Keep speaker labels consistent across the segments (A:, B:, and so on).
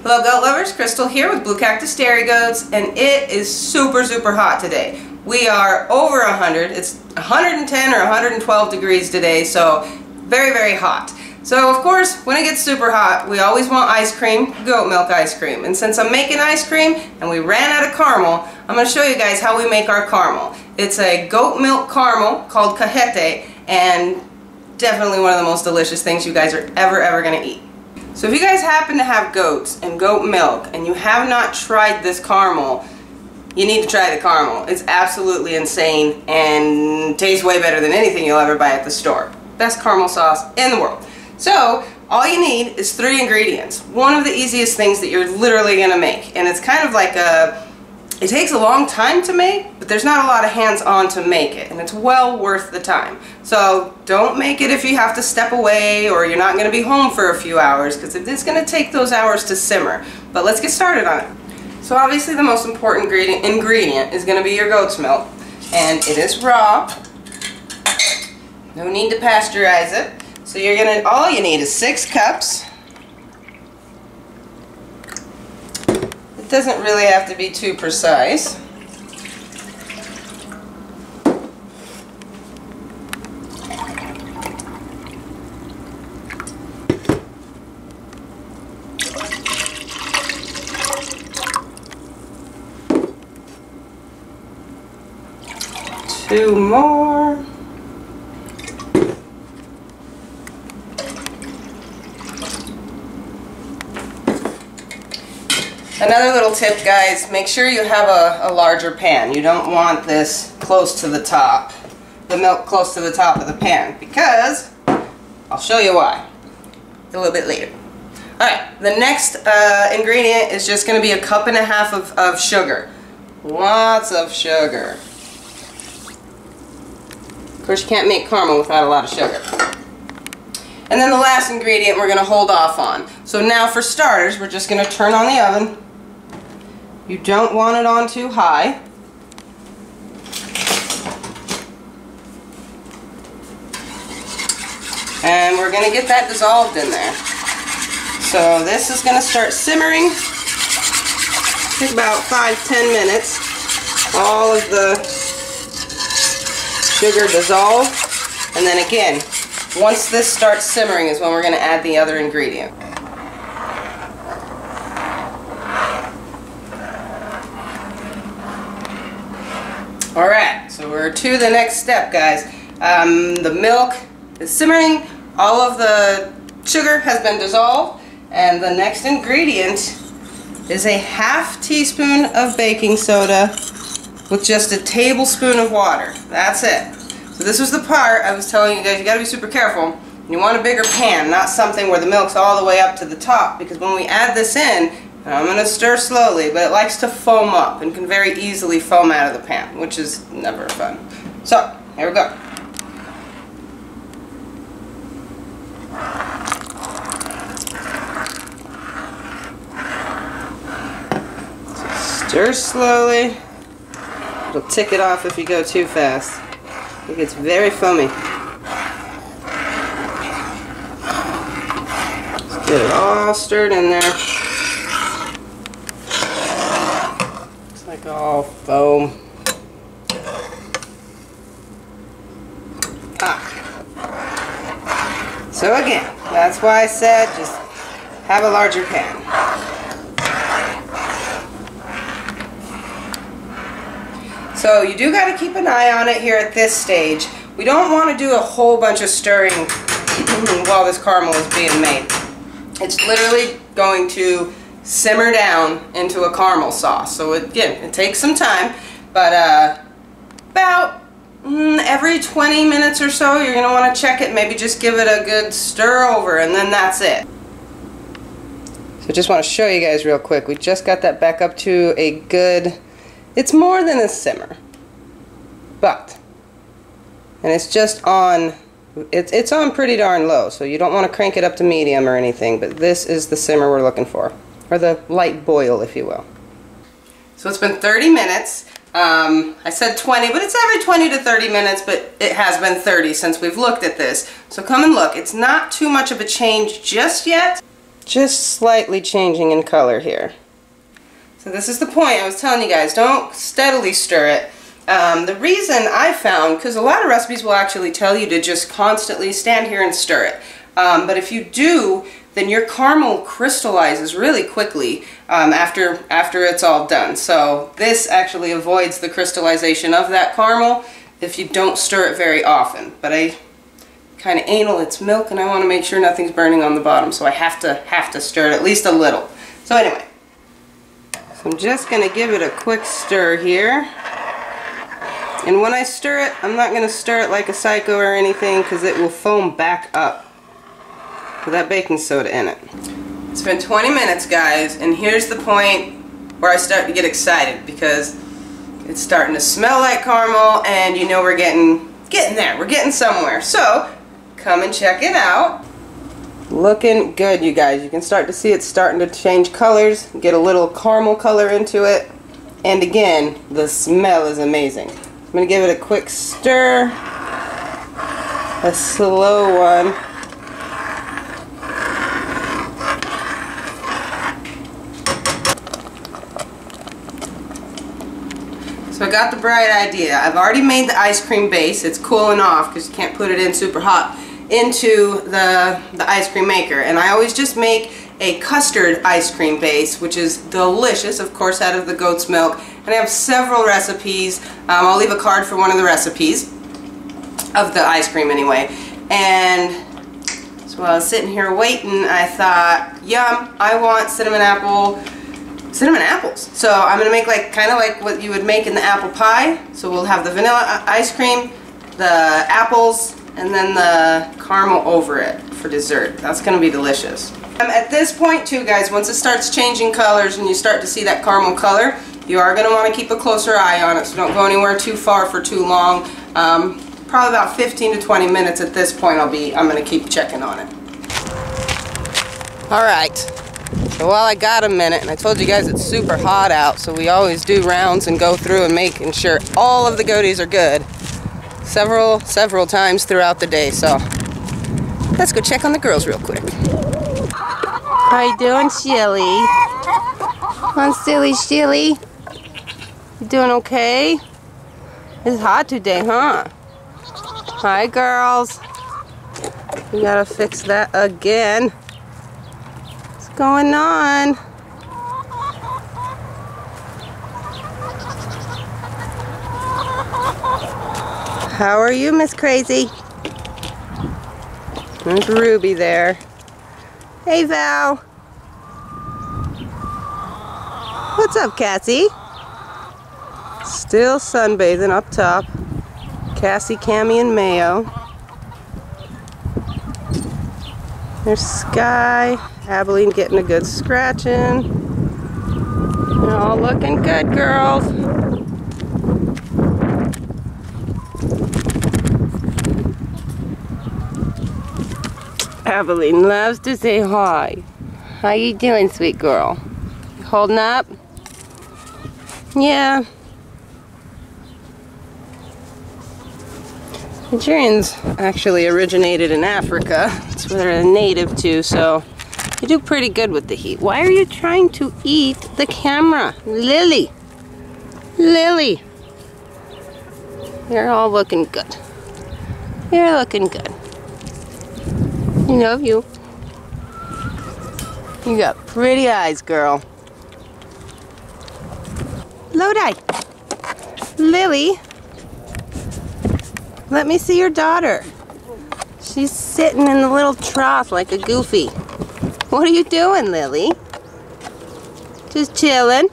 A: Hello goat lovers, Crystal here with Blue Cactus Dairy Goats, and it is super hot today. We are over 100, it's 110 or 112 degrees today, so very hot. So of course, when it gets super hot, we always want ice cream, goat milk ice cream. And since I'm making ice cream and we ran out of caramel, I'm going to show you guys how we make our caramel. It's a goat milk caramel called Cajeta, and definitely one of the most delicious things you guys are ever going to eat. So if you guys happen to have goats and goat milk and you have not tried this caramel, you need to try the caramel. It's absolutely insane and tastes way better than anything you'll ever buy at the store. Best caramel sauce in the world. So all you need is 3 ingredients. One of the easiest things that you're literally going to make. And it's kind of like it takes a long time to make, but there's not a lot of hands-on to make it, and it's well worth the time. So don't make it if you have to step away or you're not going to be home for a few hours, because it's going to take those hours to simmer. But let's get started on it. So obviously the most important ingredient is going to be your goat's milk, and it is raw. No need to pasteurize it. So all you need is 6 cups. Doesn't really have to be too precise. Two more. Another little tip, guys, make sure you have a larger pan. You don't want this close to the top, the milk close to the top of the pan, because I'll show you why a little bit later. Alright, the next ingredient is just going to be 1.5 cups of sugar. Lots of sugar. Of course, you can't make caramel without a lot of sugar. And then the last ingredient we're going to hold off on. So now for starters, we're just going to turn on the oven. You don't want it on too high. And we're going to get that dissolved in there. So this is going to start simmering. Take about 5-10 minutes. All of the sugar dissolved. And then again, once this starts simmering is when we're going to add the other ingredient. Alright, so we're to the next step, guys. The milk is simmering, all of the sugar has been dissolved, and the next ingredient is a 1/2 teaspoon of baking soda with just a tablespoon of water. That's it. So this was the part I was telling you guys, you gotta be super careful. You want a bigger pan, not something where the milk's all the way up to the top, because when we add this in, I'm going to stir slowly, but it likes to foam up and can very easily foam out of the pan, which is never fun. So, here we go. So stir slowly. It'll tick it off if you go too fast. It gets very foamy. Just get it all stirred in there. Like all foam. So again, that's why I said just have a larger pan. So you do got to keep an eye on it here at this stage. We don't want to do a whole bunch of stirring while this caramel is being made. It's literally going to simmer down into a caramel sauce. So again, it takes some time, but about every 20 minutes or so you're going to want to check it, maybe just give it a good stir over, and then that's it. So just want to show you guys real quick, we just got that back up to a good, it's more than a simmer, and it's just on, it's on pretty darn low, so you don't want to crank it up to medium or anything, but this is the simmer we're looking for. Or the light boil, if you will. So it's been 30 minutes. I said 20, but it's every 20 to 30 minutes, but it has been 30 since we've looked at this. So come and look. It's not too much of a change just yet. just slightly changing in color here. So this is the point I was telling you guys, don't steadily stir it. The reason I found, because a lot of recipes will actually tell you to just constantly stand here and stir it. But if you do, then your caramel crystallizes really quickly after it's all done. So this actually avoids the crystallization of that caramel if you don't stir it very often. But I kind of anal its milk, and I want to make sure nothing's burning on the bottom, so I have to stir it at least a little. So anyway, so I'm just going to give it a quick stir here. And when I stir it, I'm not going to stir it like a psycho or anything, because it will foam back up with that baking soda in it. It's been 20 minutes, guys, and here's the point where I start to get excited, because it's starting to smell like caramel, and you know we're getting there. We're getting somewhere. So come and check it out. Looking good, you guys. You can start to see it's starting to change colors, get a little caramel color into it, and again, the smell is amazing. I'm going to give it a quick stir, a slow one. So I got the bright idea. I've already made the ice cream base. It's cooling off because you can't put it in super hot into the ice cream maker. And I always just make a custard ice cream base, which is delicious, of course, out of the goat's milk. And I have several recipes. I'll leave a card for one of the recipes of the ice cream anyway. And so while I was sitting here waiting, I thought, yum, I want cinnamon apples. So I'm going to make kind of like what you would make in the apple pie. So we'll have the vanilla ice cream, the apples, and then the caramel over it for dessert. That's going to be delicious. At this point too, guys, once it starts changing colors and you start to see that caramel color, you are going to want to keep a closer eye on it, so don't go anywhere too far for too long. Probably about 15 to 20 minutes at this point I'm going to keep checking on it. Alright, so while I got a minute, and I told you guys it's super hot out, so we always do rounds and go through and making sure all of the goaties are good several times throughout the day. So let's go check on the girls real quick. How you doing, Shelly? Come on, Shelly. You doing okay? It's hot today, huh? Hi, girls. We gotta fix that again. What's going on? How are you, Miss Crazy? There's Ruby there. Hey, Val. What's up, Cassie? Still sunbathing up top. Cassie, Cammy, and Mayo. There's Sky. Abilene getting a good scratching. You're all looking good, girls. Abilene loves to say hi. How you doing, sweet girl? You holding up? Yeah. Nigerians actually originated in Africa. That's where they're native to, so you do pretty good with the heat. Why are you trying to eat the camera? Lily! Lily! You're all looking good. You're looking good. I love you. You got pretty eyes, girl. Lodi! Lily! Let me see your daughter. She's sitting in the little trough like a goofy. What are you doing, Lily? Just chilling?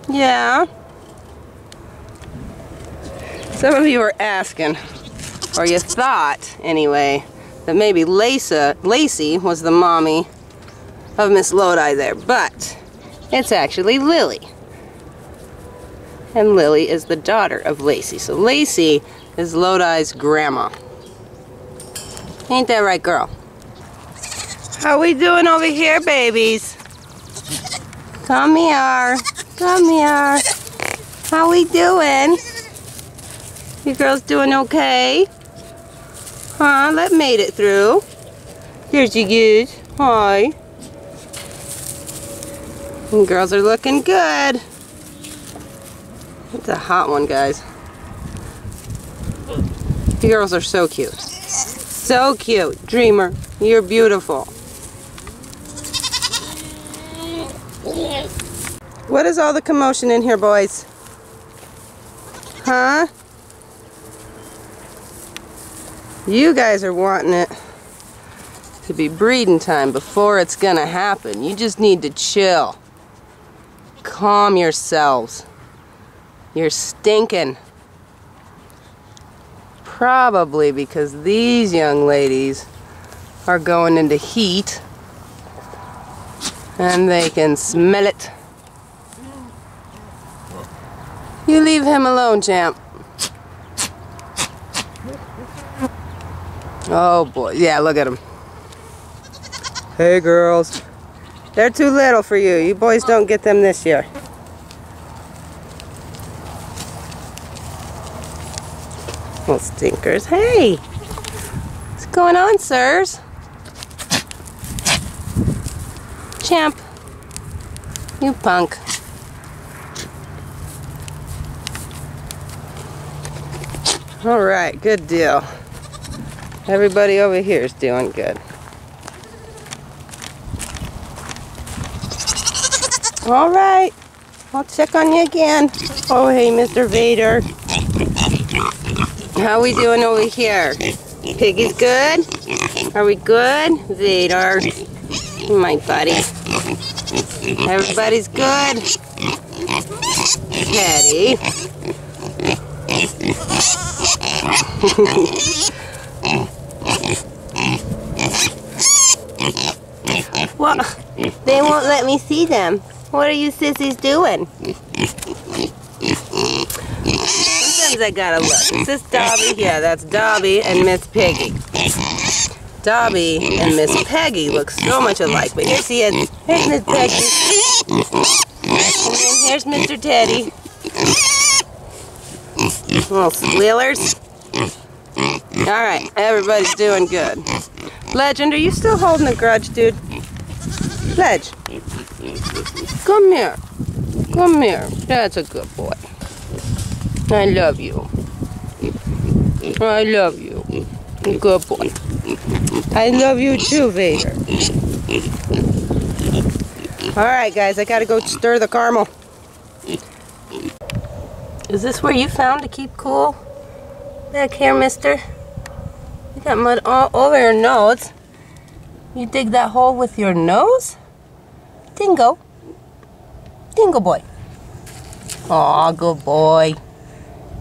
A: Yeah? Some of you were asking, or you thought, anyway, that maybe Lacey was the mommy of Miss Lodi there, but it's actually Lily. And Lily is the daughter of Lacey. So Lacey is Lodi's grandma. Ain't that right, girl? How we doing over here, babies? Come here. Come here. How we doing? You girls doing okay? Huh? That made it through. There's you good. Hi. And girls are looking good. It's a hot one, guys. You girls are so cute. So cute. Dreamer, you're beautiful. What is all the commotion in here, boys? Huh? You guys are wanting it to be breeding time before it's gonna happen. You just need to chill. Calm yourselves. You're stinking. Probably because these young ladies are going into heat and they can smell it. You leave him alone, champ. Oh boy, yeah, look at him. Hey girls. They're too little for you. You boys don't get them this year. Little stinkers. Hey! What's going on, sirs? Champ. You punk. Alright, good deal. Everybody over here is doing good. Alright, I'll check on you again. Oh, hey, Mr. Vader. How we doing over here? Piggy's good? Are we good? Vader. My buddy. Everybody's good? Teddy. Well, they won't let me see them. What are you sissies doing? Sometimes I gotta look. Is this Dobby? Yeah, that's Dobby and Miss Piggy. Dobby and Miss Peggy look so much alike, but here she is. Here's Miss Peggy. And then here's Mr. Teddy. Little squealers. Alright, everybody's doing good. Legend, are you still holding a grudge, dude? Ledge. Come here. Come here. That's a good boy. I love you. I love you. Good boy. I love you too, Vader. Alright, guys, I gotta go stir the caramel. Is this where you found to keep cool? Back here, mister. You got mud all over your nose. You dig that hole with your nose? Dingo. Dingo boy. Aw, good boy.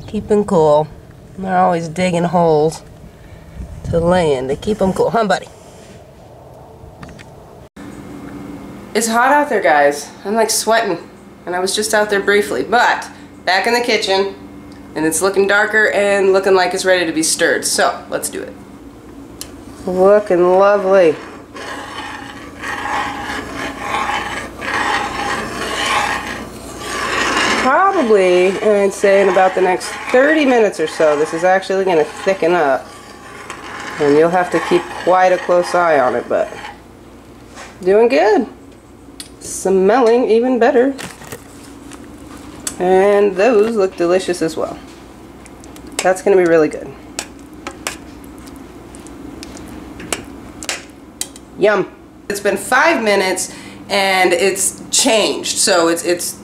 A: Keeping cool. They're always digging holes to lay in to keep them cool. Huh, buddy? It's hot out there, guys. I'm like sweating. And I was just out there briefly. But, back in the kitchen. And it's looking darker and looking like it's ready to be stirred. So, let's do it. Looking lovely. Probably, I'd say in about the next 30 minutes or so, this is actually going to thicken up. And you'll have to keep quite a close eye on it, but doing good. Smelling even better. And those look delicious as well. That's going to be really good. Yum. It's been 5 minutes and it's changed. So it's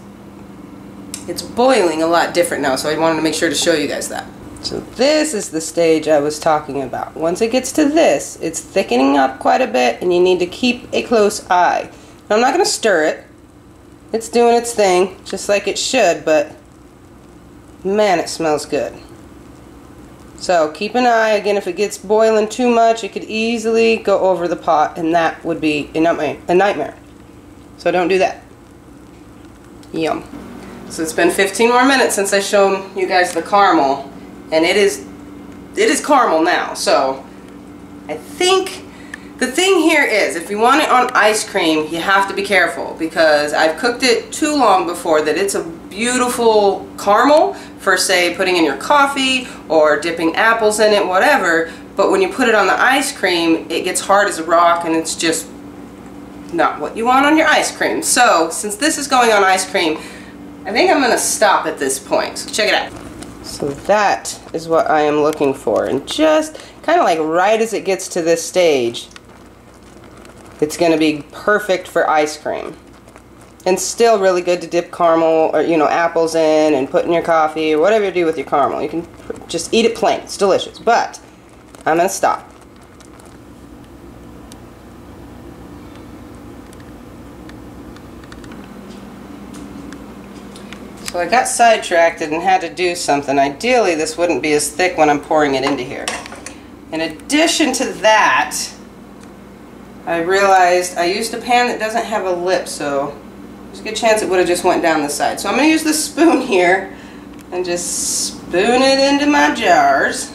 A: boiling a lot different now. So I wanted to make sure to show you guys that. So this is the stage I was talking about. Once it gets to this, it's thickening up quite a bit and you need to keep a close eye. Now, I'm not going to stir it. It's doing its thing, just like it should, but man, it smells good. So keep an eye. Again, if it gets boiling too much, it could easily go over the pot, and that would be a nightmare. So don't do that. Yum. So it's been 15 more minutes since I've shown you guys the caramel, and it is caramel now. So I think the thing here is, if you want it on ice cream, you have to be careful, because I've cooked it too long before that it's a beautiful caramel for, say, putting in your coffee or dipping apples in it, whatever. But when you put it on the ice cream, it gets hard as a rock and it's just not what you want on your ice cream. So since this is going on ice cream, I think I'm going to stop at this point. So check it out. So that is what I am looking for, and just kind of like right as it gets to this stage, it's going to be perfect for ice cream. And still really good to dip caramel or, you know, apples in and put in your coffee or whatever you do with your caramel. You can just eat it plain. It's delicious. But I'm going to stop. So I got sidetracked and had to do something. Ideally, this wouldn't be as thick when I'm pouring it into here. In addition to that, I realized I used a pan that doesn't have a lip, so there's a good chance it would have just went down the side. So I'm going to use this spoon here and just spoon it into my jars.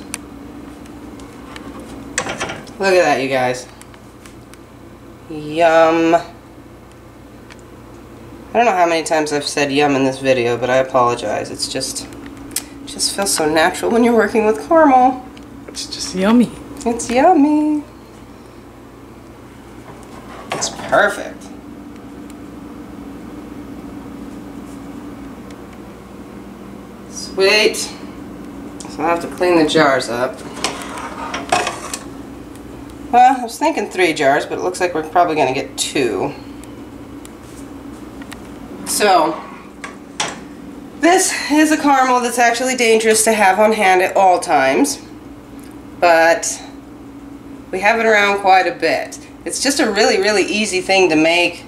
A: Look at that, you guys. Yum. I don't know how many times I've said yum in this video, but I apologize. It just feels so natural when you're working with caramel.
B: It's just yummy.
A: It's yummy. It's perfect. Sweet. So I'll have to clean the jars up. Well, I was thinking 3 jars, but it looks like we're probably going to get 2. So, this is a caramel that's actually dangerous to have on hand at all times, but we have it around quite a bit. It's just a really, really easy thing to make.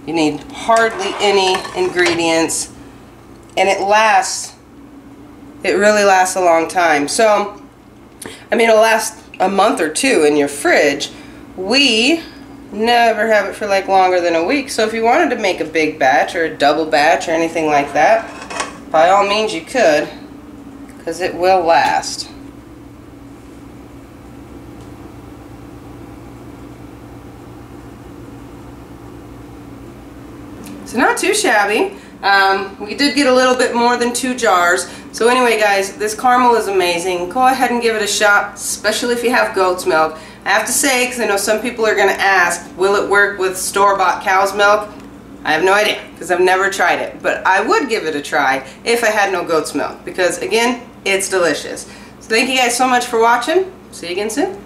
A: You need hardly any ingredients, and it lasts. It really lasts a long time. So, I mean, it'll last a month or 2 in your fridge. We never have it for like longer than a week, so if you wanted to make a big batch or a double batch or anything like that, by all means you could, because it will last. So not too shabby. We did get a little bit more than 2 jars. So anyway, guys, this caramel is amazing. Go ahead and give it a shot, especially if you have goat's milk. I have to say, because I know some people are going to ask, will it work with store-bought cow's milk? I have no idea, because I've never tried it. But I would give it a try if I had no goat's milk, because again, it's delicious. So thank you guys so much for watching. See you again soon.